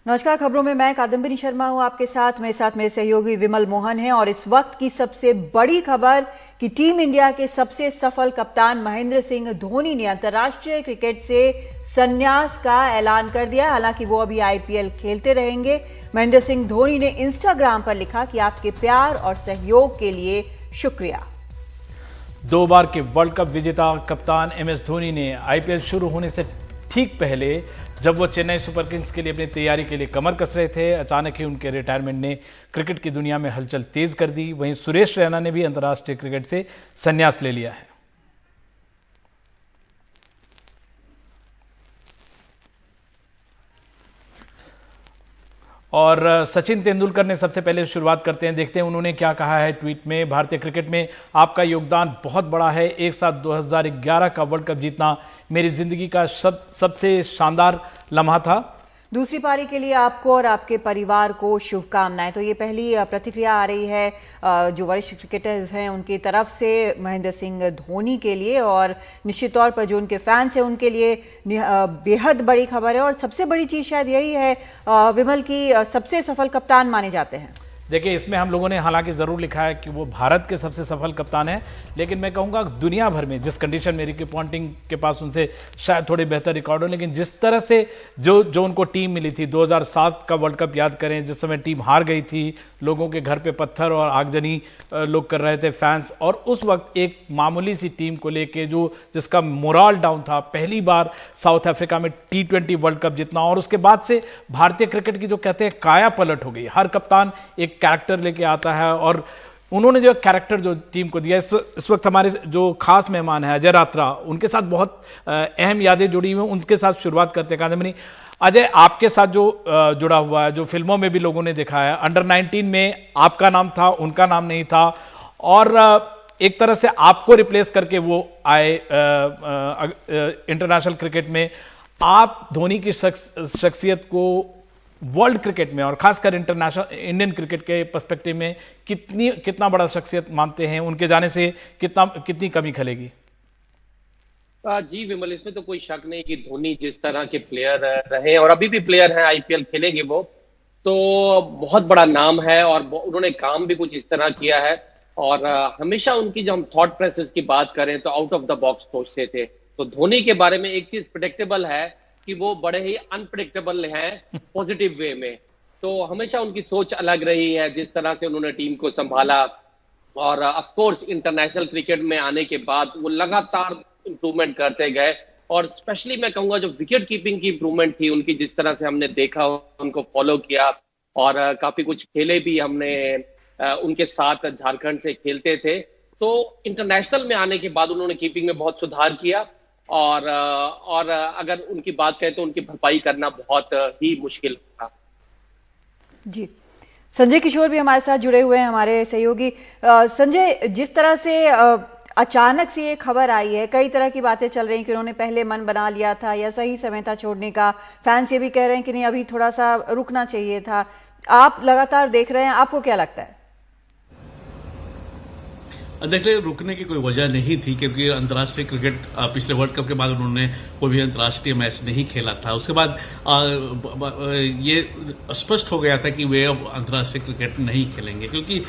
नमस्कार। खबरों में मैं कादम्बिनी शर्मा हूं आपके साथ। मेरे सहयोगी विमल मोहन हैं और इस वक्त की सबसे बड़ी खबर कि टीम इंडिया के सबसे सफल कप्तान महेंद्र सिंह धोनी ने अंतर्राष्ट्रीय क्रिकेट से संन्यास का ऐलान कर दिया। हालांकि वो अभी आईपीएल खेलते रहेंगे। महेंद्र सिंह धोनी ने इंस्टाग्राम पर लिखा कि आपके प्यार और सहयोग के लिए शुक्रिया। 2 बार के वर्ल्ड कप विजेता कप्तान एमएस धोनी ने आईपीएल शुरू होने से ठीक पहले जब वो चेन्नई सुपर किंग्स के लिए अपनी तैयारी के लिए कमर कस रहे थे, अचानक ही उनके रिटायरमेंट ने क्रिकेट की दुनिया में हलचल तेज कर दी। वहीं सुरेश रैना ने भी अंतर्राष्ट्रीय क्रिकेट से संन्यास ले लिया है। और सचिन तेंदुलकर ने सबसे पहले शुरुआत करते हैं, देखते हैं उन्होंने क्या कहा है ट्वीट में। भारतीय क्रिकेट में आपका योगदान बहुत बड़ा है। एक साथ 2011 का वर्ल्ड कप जीतना मेरी जिंदगी का सबसे शानदार लम्हा था। दूसरी पारी के लिए आपको और आपके परिवार को शुभकामनाएं। तो ये पहली प्रतिक्रिया आ रही है जो वरिष्ठ क्रिकेटर्स हैं उनकी तरफ से महेंद्र सिंह धोनी के लिए, और निश्चित तौर पर जो उनके फैंस हैं उनके लिए बेहद बड़ी खबर है। और सबसे बड़ी चीज शायद यही है विमल की सबसे सफल कप्तान माने जाते हैं। देखिए, इसमें हम लोगों ने हालांकि जरूर लिखा है कि वो भारत के सबसे सफल कप्तान हैं, लेकिन मैं कहूंगा दुनिया भर में जिस कंडीशन में रिकी पॉन्टिंग के पास उनसे शायद थोड़े बेहतर रिकॉर्ड हो, लेकिन जिस तरह से जो उनको टीम मिली थी 2007 का वर्ल्ड कप याद करें, जिस समय टीम हार गई थी, लोगों के घर पे पत्थर और आगजनी लोग कर रहे थे फैंस, और उस वक्त एक मामूली सी टीम को लेके जिसका मोराल डाउन था, पहली बार साउथ अफ्रीका में T20 वर्ल्ड कप जीतना, और उसके बाद से भारतीय क्रिकेट की जो कहते हैं काया पलट हो गई। हर कप्तान एक कैरेक्टर लेके आता है और उन्होंने जो कैरेक्टर जो टीम को दिया। इस वक्त हमारे जो खास मेहमान है अजय रात्रा, उनके साथ बहुत अहम यादें जुड़ी हुई हैं, उनके साथ शुरुआत करते हैं। कादम्बिनी, अजय, आपके साथ जो जुड़ा हुआ है, जो फिल्मों में भी लोगों ने देखा है, अंडर 19 में आपका नाम था, उनका नाम नहीं था, और एक तरह से आपको रिप्लेस करके वो आए इंटरनेशनल क्रिकेट में। आप धोनी की शख्सियत को वर्ल्ड क्रिकेट में और खासकर इंटरनेशनल इंडियन क्रिकेट के पर्सपेक्टिव में कितना बड़ा शख्सियत मानते हैं? उनके जाने से कितनी कमी खलेगी? जी विमल, इसमें तो कोई शक नहीं कि धोनी जिस तरह के प्लेयर रहे और अभी भी प्लेयर हैं, आईपीएल खेलेंगे वो, तो बहुत बड़ा नाम है और उन्होंने काम भी कुछ इस तरह किया है। और हमेशा उनकी जब हम थॉट प्रोसेस की बात करें तो आउट ऑफ द बॉक्स सोचते थे। तो धोनी के बारे में एक चीज प्रेडिक्टेबल है कि वो बड़े ही अनप्रेडिक्टेबल हैं पॉजिटिव वे में। तो हमेशा उनकी सोच अलग रही है, जिस तरह से उन्होंने टीम को संभाला, और ऑफ कोर्स इंटरनेशनल क्रिकेट में आने के बाद वो लगातार इंप्रूवमेंट करते गए। और स्पेशली मैं कहूंगा जो विकेट कीपिंग की इंप्रूवमेंट थी उनकी, जिस तरह से हमने देखा, उनको फॉलो किया, और काफी कुछ खेले भी हमने उनके साथ, झारखंड से खेलते थे। तो इंटरनेशनल में आने के बाद उन्होंने कीपिंग में बहुत सुधार किया, और अगर उनकी बात करें तो उनकी भरपाई करना बहुत ही मुश्किल था। जी, संजय किशोर भी हमारे साथ जुड़े हुए हैं, हमारे सहयोगी। संजय, जिस तरह से अचानक से ये खबर आई है, कई तरह की बातें चल रही हैं कि उन्होंने पहले मन बना लिया था या सही समय था छोड़ने का। फैंस ये भी कह रहे हैं कि नहीं, अभी थोड़ा सा रुकना चाहिए था। आप लगातार देख रहे हैं, आपको क्या लगता है? देखिए, रुकने की कोई वजह नहीं थी, क्योंकि अंतर्राष्ट्रीय क्रिकेट पिछले वर्ल्ड कप के बाद उन्होंने कोई भी अंतर्राष्ट्रीय मैच नहीं खेला था। उसके बाद ये स्पष्ट हो गया था कि वे अब अंतर्राष्ट्रीय क्रिकेट नहीं खेलेंगे, क्योंकि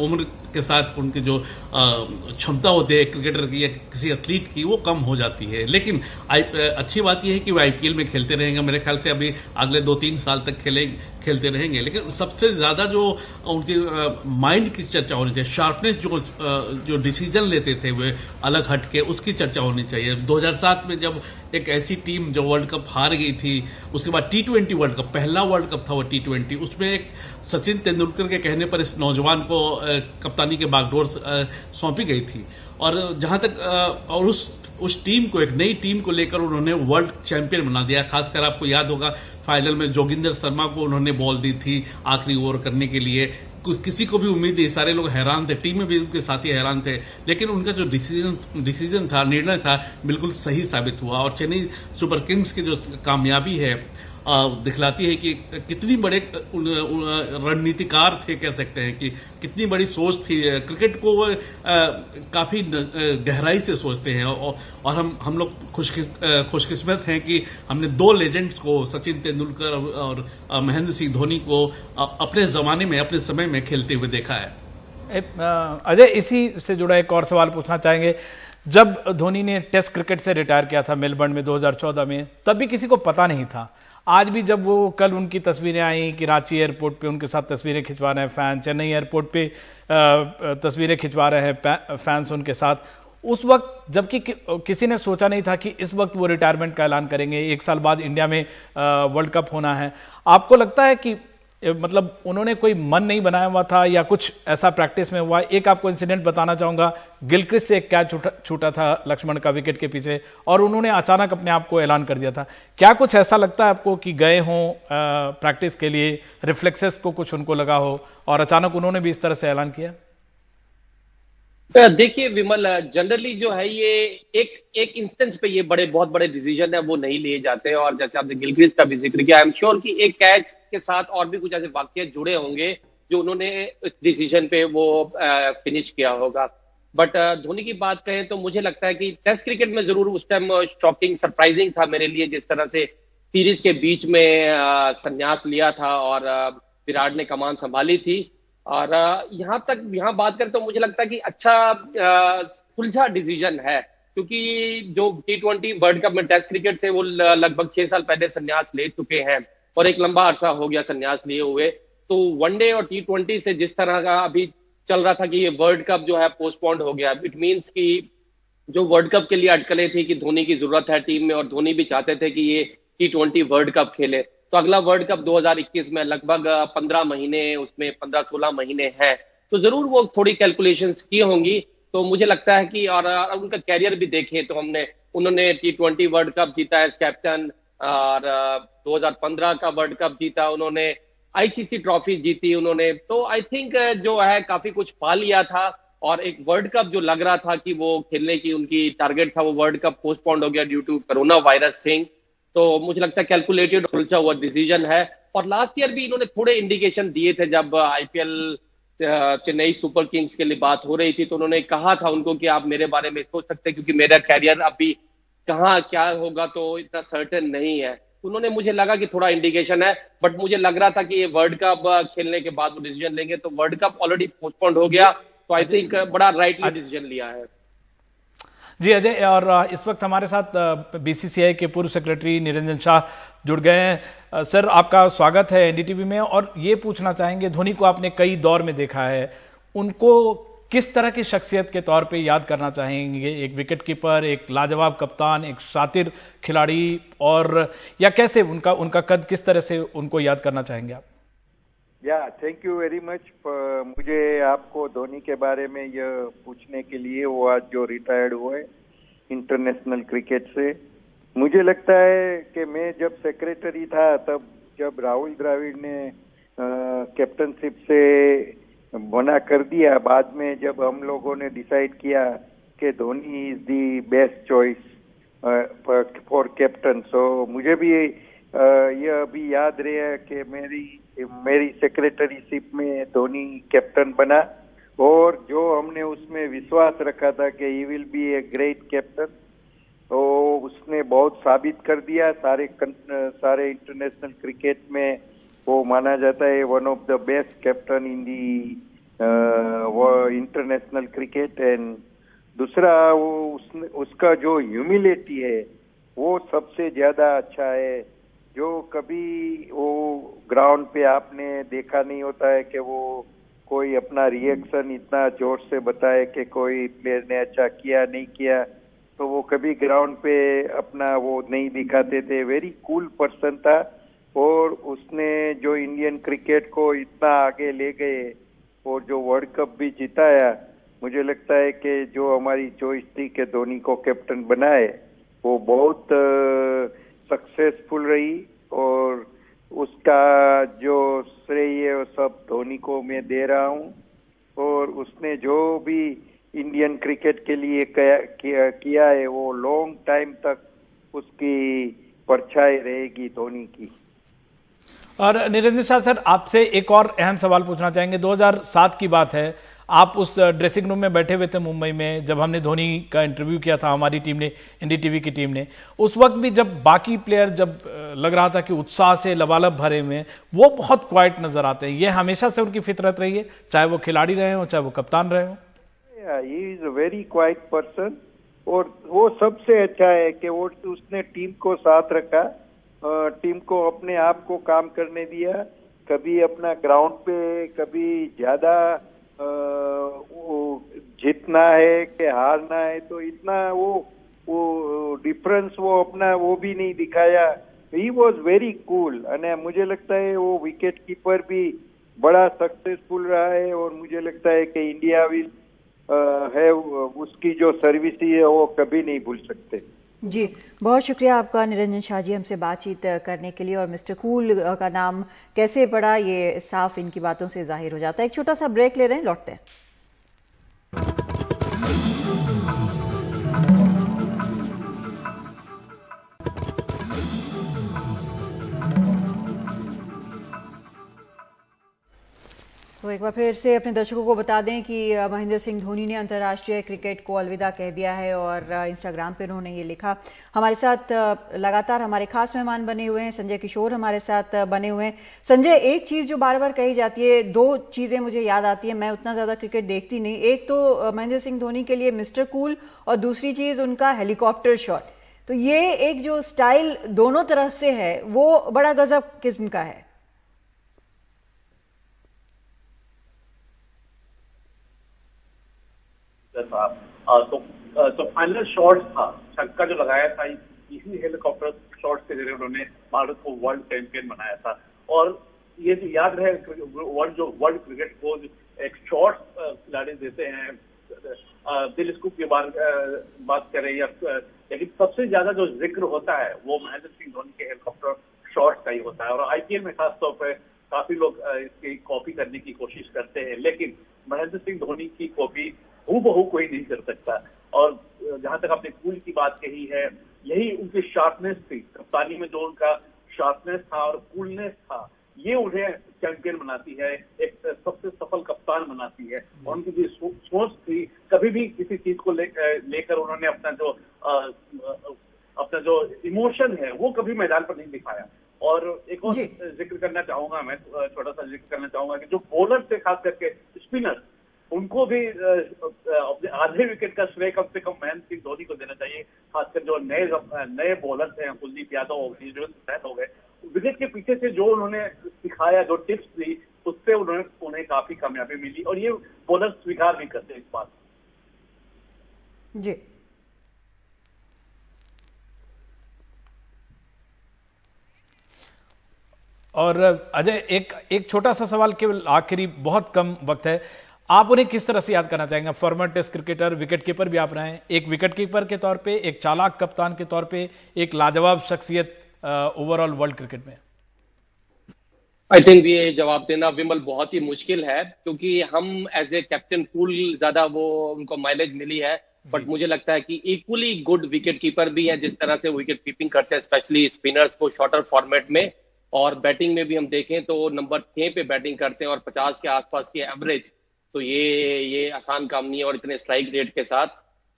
उम्र के साथ उनकी जो क्षमता होती है क्रिकेटर की या किसी एथलीट की, वो कम हो जाती है। लेकिन अच्छी बात यह है कि वो आईपीएल में खेलते रहेंगे। मेरे ख्याल से अभी अगले 2-3 साल तक खेलते रहेंगे। लेकिन सबसे ज्यादा जो उनकी माइंड की चर्चा होनी चाहिए, शार्पनेस, जो डिसीजन लेते थे वे अलग हटके, उसकी चर्चा होनी चाहिए। 2007 में जब एक ऐसी टीम जो वर्ल्ड कप हार गई थी, उसके बाद T20 वर्ल्ड कप, पहला वर्ल्ड कप था वो T20, उसमें एक सचिन तेंदुलकर के कहने पर इस नौजवान को कप्तानी के बागडोर सौंपी गई थी। और जहां तक और उस टीम को, एक नई टीम को लेकर उन्होंने वर्ल्ड चैंपियन बना दिया। खासकर आपको याद होगा फाइनल में जोगिंदर शर्मा को उन्होंने बॉल दी थी आखिरी ओवर करने के लिए। किसी को भी उम्मीद नहीं, सारे लोग हैरान थे, टीम में भी उनके साथी हैरान थे, लेकिन उनका जो डिसीजन था, निर्णय था, बिल्कुल सही साबित हुआ। और चेन्नई सुपर किंग्स की जो कामयाबी है दिखलाती है कि कितनी बड़े रणनीतिकार थे, कह सकते हैं कि कितनी बड़ी सोच थी। क्रिकेट को वो काफी गहराई से सोचते हैं और हम लोग खुशकिस्मत हैं कि हमने दो लेजेंड्स को, सचिन तेंदुलकर और महेंद्र सिंह धोनी को अपने जमाने में, अपने समय में खेलते हुए देखा है। अजय, इसी से जुड़ा एक और सवाल पूछना चाहेंगे। जब धोनी ने टेस्ट क्रिकेट से रिटायर किया था मेलबर्न में 2014 में, तब भी किसी को पता नहीं था। आज भी जब वो कल उनकी तस्वीरें आई कि रांची एयरपोर्ट पे उनके साथ तस्वीरें खिंचवा रहे हैं फैन, चेन्नई एयरपोर्ट पे तस्वीरें खिंचवा रहे हैं फैंस उनके साथ, उस वक्त जबकि किसी ने सोचा नहीं था कि इस वक्त वो रिटायरमेंट का ऐलान करेंगे, 1 साल बाद इंडिया में वर्ल्ड कप होना है। आपको लगता है कि मतलब उन्होंने कोई मन नहीं बनाया हुआ था या कुछ ऐसा प्रैक्टिस में हुआ? एक आपको इंसिडेंट बताना चाहूंगा, गिलक्रिस्ट से एक कैच छूटा था लक्ष्मण का विकेट के पीछे और उन्होंने अचानक अपने आप को ऐलान कर दिया था। क्या कुछ ऐसा लगता है आपको कि गए हों प्रैक्टिस के लिए, रिफ्लेक्सेस को कुछ उनको लगा हो और अचानक उन्होंने भी इस तरह से ऐलान किया? देखिए विमल, जनरली जो है ये एक इंस्टेंस पे ये बहुत बड़े डिसीजन है वो नहीं लिए जाते हैं। और जैसे आपने गिलक्रिस्ट का भी जिक्र किया, आई एम श्योर कि एक कैच के साथ और भी कुछ ऐसे वाकये जुड़े होंगे जो उन्होंने इस डिसीजन पे वो फिनिश किया होगा। बट धोनी की बात कहें तो मुझे लगता है कि टेस्ट क्रिकेट में जरूर उस टाइम शॉकिंग, सरप्राइजिंग था मेरे लिए जिस तरह से सीरीज के बीच में संन्यास लिया था और विराट ने कमान संभाली थी। और यहाँ बात करें तो मुझे लगता है कि अच्छा सुलझा डिसीजन है, क्योंकि जो T20 वर्ल्ड कप में टेस्ट क्रिकेट से वो लगभग 6 साल पहले संन्यास ले चुके हैं और एक लंबा अरसा हो गया संन्यास लिए हुए। तो वनडे और T20 से जिस तरह का अभी चल रहा था कि ये वर्ल्ड कप जो है पोस्टपोन्ड हो गया, इट मीन्स कि जो वर्ल्ड कप के लिए अटकलें थी कि धोनी की जरूरत है टीम में और धोनी भी चाहते थे कि ये T20 वर्ल्ड कप खेले, तो अगला वर्ल्ड कप 2021 में लगभग 15 महीने, उसमें 15-16 महीने हैं, तो जरूर वो थोड़ी कैलकुलेशंस की होंगी। तो मुझे लगता है कि और उनका कैरियर भी देखें तो उन्होंने T20 वर्ल्ड कप जीता एज कैप्टन और 2015 का वर्ल्ड कप जीता उन्होंने, ICC ट्रॉफी जीती उन्होंने। तो आई थिंक जो है काफी कुछ पा लिया था और एक वर्ल्ड कप जो लग रहा था कि वो खेलने की उनकी टारगेट था, वो वर्ल्ड कप पोस्टपोन्ड हो गया due to corona virus thing. तो मुझे लगता है कैलकुलेटेड सुलझा हुआ डिसीजन है। और लास्ट ईयर भी इन्होंने थोड़े इंडिकेशन दिए थे जब IPL चेन्नई सुपर किंग्स के लिए बात हो रही थी, तो उन्होंने कहा था उनको कि आप मेरे बारे में सोच सकते हैं क्योंकि मेरा कैरियर अभी कहाँ क्या होगा तो इतना सर्टेन नहीं है। उन्होंने, मुझे लगा कि थोड़ा इंडिकेशन है, बट मुझे लग रहा था कि ये वर्ल्ड कप खेलने के बाद वो डिसीजन लेंगे, तो वर्ल्ड कप ऑलरेडी पोस्टपोन्ड हो गया, तो आई थिंक बड़ा राइटली डिसीजन लिया है। जी अजय, और इस वक्त हमारे साथ BCCI के पूर्व सेक्रेटरी निरंजन शाह जुड़ गए हैं। सर, आपका स्वागत है NDTV में। और ये पूछना चाहेंगे, धोनी को आपने कई दौर में देखा है, उनको किस तरह की शख्सियत के तौर पे याद करना चाहेंगे? एक विकेटकीपर, एक लाजवाब कप्तान, एक शातिर खिलाड़ी, और या कैसे उनका कद किस तरह से उनको याद करना चाहेंगे आप? Thank you very much. मुझे आपको धोनी के बारे में यह पूछने के लिए, वो आज जो रिटायर्ड हुए इंटरनेशनल क्रिकेट से, मुझे लगता है कि मैं जब सेक्रेटरी था तब जब राहुल द्रविड़ ने कैप्टनशिप से मना कर दिया, बाद में जब हम लोगों ने डिसाइड किया कि Dhoni is the best choice for captain, so मुझे भी यह अभी याद रहा कि मेरी सेक्रेटरीशिप में धोनी कैप्टन बना और जो हमने उसमें विश्वास रखा था कि he will be a great captain, तो उसने बहुत साबित कर दिया। सारे इंटरनेशनल क्रिकेट में वो माना जाता है one of the best captain in the international cricket. And दूसरा, वो उसका जो ह्यूमिलिटी है वो सबसे ज्यादा अच्छा है, जो कभी वो ग्राउंड पे आपने देखा नहीं होता है कि वो कोई अपना रिएक्शन इतना जोर से बताए कि कोई प्लेयर ने अच्छा किया नहीं किया, तो वो कभी ग्राउंड पे अपना वो नहीं दिखाते थे। वेरी कूल पर्सन था और उसने जो इंडियन क्रिकेट को इतना आगे ले गए और जो वर्ल्ड कप भी जिताया, मुझे लगता है कि जो हमारी चॉइस थी कि धोनी को कैप्टन बनाए वो बहुत सक्सेसफुल रही और उसका जो श्रेय है वो सब धोनी को मैं दे रहा हूं। और उसने जो भी इंडियन क्रिकेट के लिए किया है वो लॉन्ग टाइम तक उसकी परछाई रहेगी धोनी की। और निरंजन शाह सर, आपसे एक और अहम सवाल पूछना चाहेंगे। 2007 की बात है, आप उस ड्रेसिंग रूम में बैठे हुए थे मुंबई में जब हमने धोनी का इंटरव्यू किया था, हमारी टीम ने, एनडीटीवी की टीम ने। उस वक्त भी जब बाकी प्लेयर, जब लग रहा था कि उत्साह से लबालब भरे हुए, वो बहुत क्वाइट नजर आते हैं। ये हमेशा से उनकी फितरत रही है, चाहे वो खिलाड़ी रहे हो, चाहे वो कप्तान रहे हो। He is a very quite person, और वो सबसे अच्छा है कि वो उसने टीम को साथ रखा, टीम को अपने आप को काम करने दिया। कभी अपना ग्राउंड पे कभी ज्यादा जीतना है कि हारना है, तो इतना वो डिफरेंस वो अपना वो भी नहीं दिखाया। ही वॉज वेरी कूल, और मुझे लगता है वो विकेट कीपर भी बड़ा सक्सेसफुल रहा है, और मुझे लगता है कि इंडिया भी है उसकी जो सर्विस है वो कभी नहीं भूल सकते। जी, बहुत शुक्रिया आपका निरंजन शाह जी, हमसे बातचीत करने के लिए। और मिस्टर कूल का नाम कैसे पड़ा, ये साफ इनकी बातों से जाहिर हो जाता है। एक छोटा सा ब्रेक ले रहे हैं, लौटते हैं। तो एक बार फिर से अपने दर्शकों को बता दें कि महेंद्र सिंह धोनी ने अंतर्राष्ट्रीय क्रिकेट को अलविदा कह दिया है, और इंस्टाग्राम पे उन्होंने ये लिखा। हमारे साथ लगातार हमारे खास मेहमान बने हुए हैं, संजय किशोर हमारे साथ बने हुए हैं। संजय, एक चीज़ जो बार बार कही जाती है, दो चीज़ें मुझे याद आती है, मैं उतना ज़्यादा क्रिकेट देखती नहीं। एक तो महेंद्र सिंह धोनी के लिए मिस्टर कूल, और दूसरी चीज़ उनका हेलीकॉप्टर शॉट। तो ये एक जो स्टाइल दोनों तरफ से है, वो बड़ा गजब किस्म का है। तो फाइनल शॉट था, छक्का जो लगाया था, इसी हेलीकॉप्टर शॉट के जरिए उन्होंने भारत को वर्ल्ड चैंपियन बनाया था। और ये जो याद रहे, वर्ल्ड क्रिकेट को एक शॉट खिलाड़ी देते हैं, दिल स्कूप की बात करें या, लेकिन सबसे ज्यादा जो जिक्र होता है वो महेंद्र सिंह धोनी के हेलीकॉप्टर शॉट का ही होता है। और आईपीएल में खासतौर पर काफी लोग इसकी कॉपी करने की कोशिश करते हैं, लेकिन महेंद्र सिंह धोनी की कॉपी हूबहू कोई नहीं कर सकता। और जहां तक आपने कूल की बात कही है, यही उनकी शार्पनेस थी, कप्तानी में जो उनका शार्पनेस था और कूलनेस था, ये उन्हें चैंपियन बनाती है, एक सबसे सफल कप्तान बनाती है। और उनकी जो सोच थी, कभी भी किसी चीज को लेकर उन्होंने अपना जो इमोशन है वो कभी मैदान पर नहीं दिखाया। और एक और जिक्र करना चाहूंगा मैं, छोटा सा जिक्र करना चाहूंगा कि जो बॉलर थे, खास करके स्पिनर, उनको भी अपने आधे विकेट का श्रेय कम से कम महेंद्र सिंह धोनी को देना चाहिए। खासकर जो नए बॉलर्स हैं, कुलदीप यादव हो गए, विकेट के पीछे से जो उन्होंने सिखाया, जो टिप्स दी, उससे उन्हें काफी कामयाबी मिली, और ये बॉलर स्वीकार भी करते हैं इस बात। जी, और अजय, एक छोटा सा सवाल, केवल आखिरी, बहुत कम वक्त है, आप उन्हें किस तरह से याद करना चाहेंगे? Former test cricketer, wicket keeper भी आप रहे हैं, एक विकेट कीपर के तौर पे, एक चालाक कप्तान के तौर पे, एक लाजवाब शख्सियत ओवरऑल वर्ल्ड क्रिकेट में। आई थिंक ये जवाब देना विमल बहुत ही मुश्किल है, क्योंकि हम एज ए कैप्टन कूल ज्यादा वो उनको माइलेज मिली है, बट मुझे लगता है कि इक्वली गुड विकेट कीपर भी है, जिस तरह से विकेट कीपिंग करते हैं, स्पेशली स्पिनर्स को शॉर्टर फॉर्मेट में। और बैटिंग में भी हम देखें तो नंबर 6 पे बैटिंग करते हैं, और 50 के आसपास की एवरेज, तो ये आसान काम नहीं है, और इतने स्ट्राइक रेट के साथ।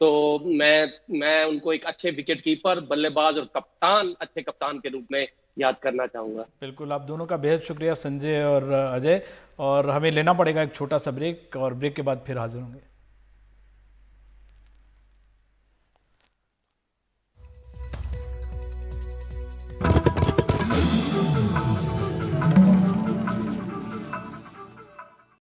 तो मैं उनको एक अच्छे विकेट कीपर, बल्लेबाज और कप्तान, अच्छे कप्तान के रूप में याद करना चाहूंगा। बिल्कुल, आप दोनों का बेहद शुक्रिया, संजय और अजय। और हमें लेना पड़ेगा एक छोटा सा ब्रेक, और ब्रेक के बाद फिर हाजिर होंगे।